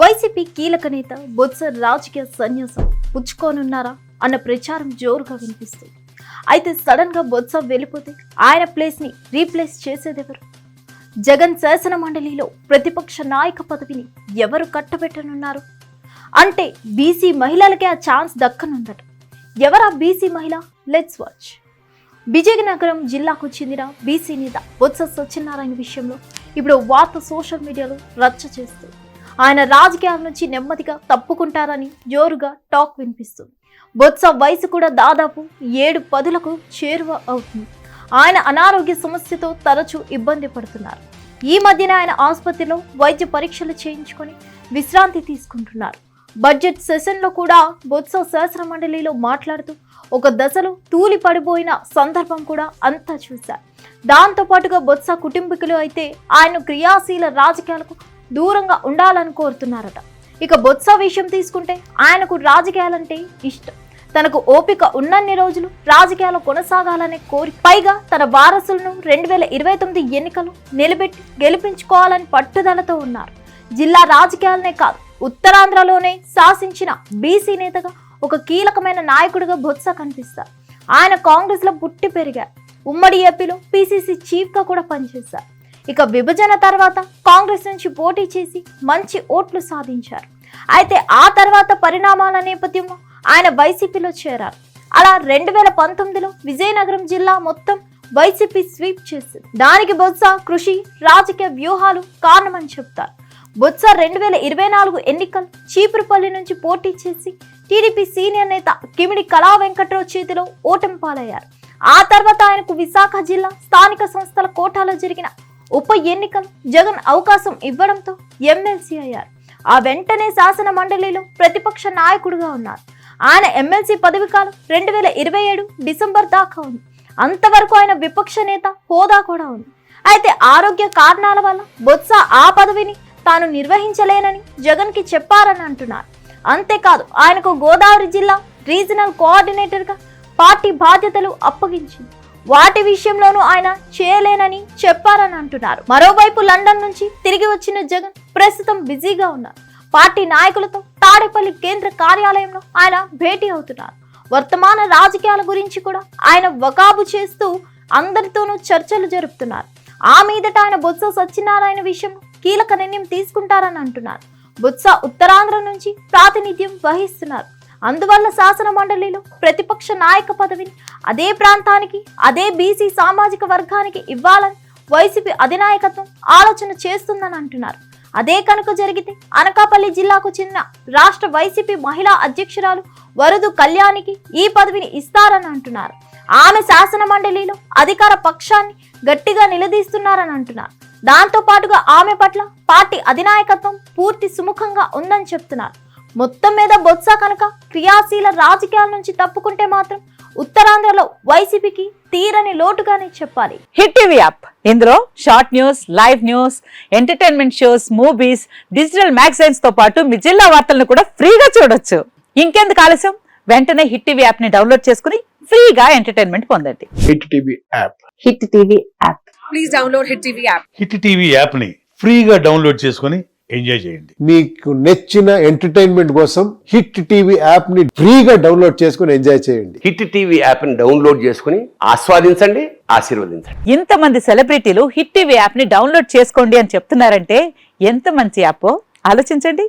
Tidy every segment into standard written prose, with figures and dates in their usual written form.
YCP కీలక నేత బొత్స రాజకీయ సన్యాసం పుచ్చుకోనున్నారా అన్న ప్రచారం జోరుగా వినిపిస్తుంది. అయితే సడన్ గా బొత్స వెళ్ళిపోతే ఆయన ప్లేస్ ని రీప్లేస్ చేసేదెవరు? జగన్ శాసన మండలిలో ప్రతిపక్ష నాయక పదవిని ఎవరు కట్టబెట్టనున్నారు? అంటే బీసీ మహిళలకే ఆ ఛాన్స్ దక్కనుందట. ఎవరా బీసీ మహిళ? Let's watch. విజయనగరం జిల్లాకు చెందిన బీసీ నేత బొత్స సత్యనారాయణ విషయంలో ఇప్పుడు వార్త సోషల్ మీడియాలో రచ్చ చేస్తుంది. ఆయన రాజకీయాల నుంచి నెమ్మదిగా తప్పుకుంటారని జోరుగా టాక్ వినిపిస్తుంది. బొత్స వయసు కూడా దాదాపు 7-10లకు చేరువ అవుతుంది. ఆయన అనారోగ్య సమస్యతో తరచూ ఇబ్బంది పడుతున్నారు. ఈ మధ్యన ఆయన ఆసుపత్రిలో వైద్య పరీక్షలు చేయించుకొని విశ్రాంతి తీసుకుంటున్నారు. బడ్జెట్ సెషన్లో కూడా బొత్స శాసన మండలిలో మాట్లాడుతూ ఒక దశలో తూలి పడిపోయిన సందర్భం కూడా అంతా చూశారు. దాంతో పాటుగా బొత్స కుటుంబీకులు అయితే ఆయన క్రియాశీల రాజకీయాలకు దూరంగా ఉండాలని కోరుతున్నారట. ఇక బొత్స విషయం తీసుకుంటే ఆయనకు రాజకీయాలంటే ఇష్టం. తనకు ఓపిక ఉన్నన్ని రోజులు రాజకీయాలు కొనసాగాలనే కోరిక, పైగా తన వారసులను 2029 ఎన్నికలు నిలబెట్టి గెలిపించుకోవాలని పట్టుదలతో ఉన్నారు. జిల్లా రాజకీయాలనే కాదు, ఉత్తరాంధ్రలోనే శాసించిన బీసీ నేతగా ఒక కీలకమైన నాయకుడిగా బొత్స కనిపిస్తారు. ఆయన కాంగ్రెస్ లో పుట్టి పెరిగారు. ఉమ్మడి ఏపీలో పీసీసీ చీఫ్ గా కూడా పనిచేశారు. ఇక విభజన తర్వాత కాంగ్రెస్ నుంచి పోటీ చేసి మంచి ఓట్లు సాధించారు. అయితే ఆ తర్వాత పరిణామాల నేపథ్యంలో ఆయన వైసీపీలో చేరారు. అలా 2019లో విజయనగరం జిల్లా మొత్తం వైసీపీ స్వీప్ చేసింది. దానికి బొత్స కృషి, రాజకీయ వ్యూహాలు కారణమని చెప్తారు. బొత్స 2024 ఎన్నికలు చీపురుపల్లి నుంచి పోటీ చేసి టీడీపీ సీనియర్ నేత కిమిడి కళా వెంకట్రావు చేతిలో ఓటమి పాలయ్యారు. ఆ తర్వాత ఆయనకు విశాఖ జిల్లా స్థానిక సంస్థల కోటాలో జరిగిన ఉప ఎన్నికలు జగన్ అవకాశం ఇవ్వడంతో ఎమ్మెల్సీ అయ్యారు. ఆ వెంటనే శాసన మండలిలో ప్రతిపక్ష నాయకుడిగా ఉన్నారు. ఆయన ఎమ్మెల్సీ పదవి కాలం 2027 డిసెంబర్ దాకా ఉంది. అంతవరకు ఆయన విపక్ష నేత హోదా కూడా ఉంది. అయితే ఆరోగ్య కారణాల వల్ల బొత్స ఆ పదవిని తాను నిర్వహించలేనని జగన్ కి చెప్పారని అంటున్నారు. అంతేకాదు ఆయనకు గోదావరి జిల్లా రీజనల్ కోఆర్డినేటర్ గా పార్టీ బాధ్యతలు అప్పగించింది. వాటి విషయంలోనూ ఆయన చేయలేనని చెప్పారని అంటున్నారు. మరోవైపు లండన్ నుంచి తిరిగి వచ్చిన జగన్ ప్రస్తుతం బిజీగా ఉన్నారు. పార్టీ నాయకులతో తాడేపల్లి కేంద్ర కార్యాలయంలో ఆయన భేటీ అవుతున్నారు. వర్తమాన రాజకీయాల గురించి కూడా ఆయన వకాబు చేస్తూ అందరితోనూ చర్చలు జరుపుతున్నారు. ఆ మీదట ఆయన బొత్స సత్యనారాయణ విషయం కీలక నిర్ణయం తీసుకుంటారని అంటున్నారు. బొత్స ఉత్తరాంధ్ర నుంచి ప్రాతినిధ్యం వహిస్తున్నారు. అందువల్ల శాసన మండలిలో ప్రతిపక్ష నాయక పదవిని అదే ప్రాంతానికి, అదే బీసీ సామాజిక వర్గానికి ఇవ్వాలని వైసీపీ అధినాయకత్వం ఆలోచన చేస్తుందని అంటున్నారు. అదే కనుక జరిగితే అనకాపల్లి జిల్లాకు చెందిన రాష్ట్ర వైసీపీ మహిళా అధ్యక్షురాలు వరదు కళ్యాణికి ఈ పదవిని ఇస్తారని అంటున్నారు. ఆమె శాసన మండలిలో అధికార పక్షాన్ని గట్టిగా నిలదీస్తున్నారని అంటున్నారు. దాంతో పాటుగా ఆమె పట్ల పార్టీ అధినాయకత్వం పూర్తి సుముఖంగా ఉందని చెప్తున్నారు. మొత్తం మీద బొత్స కనుక క్రియాశీల రాజకీయాల నుంచి తప్పుకుంటే మాత్రం ఉత్తరాంధ్రలో వైసీపీకి తీరని లోటుగానే చెప్పాలి. హిట్ టీవీ యాప్, ఇందులో short news, live news, entertainment shows, movies, digital magazines తో పాటు మీ జిల్లా వార్తలను కూడా ఫ్రీగా చూడొచ్చు. ఇంకెందుకు ఆలస్యం, వెంటనే హిట్ టీవీ యాప్ ని డౌన్లోడ్ చేసుకుని ఫ్రీగా ఎంటర్టైన్మెంట్ పొందండి. Hit TV app. Hit TV app. Please download hit TV app. Hit TV app ని ఫ్రీగా డౌన్లోడ్ చేసుకుని ఎంజాయ్ చేయండి. మీకు నచ్చిన ఎంటర్టైన్మెంట్ కోసం హిట్ టీవీ యాప్ ని ఫ్రీగా డౌన్లోడ్ చేసుకుని ఎంజాయ్ చేయండి. హిట్ టీవీ యాప్ ని డౌన్లోడ్ చేసుకుని ఆస్వాదించండి, ఆశీర్వదించండి. ఇంతమంది సెలబ్రిటీలు హిట్ టీవీ యాప్ ని డౌన్లోడ్ చేసుకోండి అని చెప్తున్నారంటే ఎంత మంచి యాప్ ఆలోచించండి.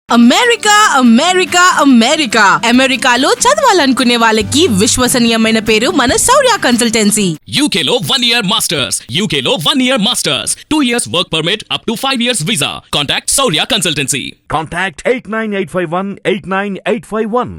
అమెరికా అమెరికా అమెరికా అమెరికాలో చదవాలనుకునే వాళ్ళకి విశ్వసనీయమైన పేరు మన శౌర్య కన్సల్టెన్సీ. UK లో 1 year masters. UK లో 1 year masters. 2 years work permit up to 5 years visa. Contact Saurya Consultancy. Contact 89851 89851.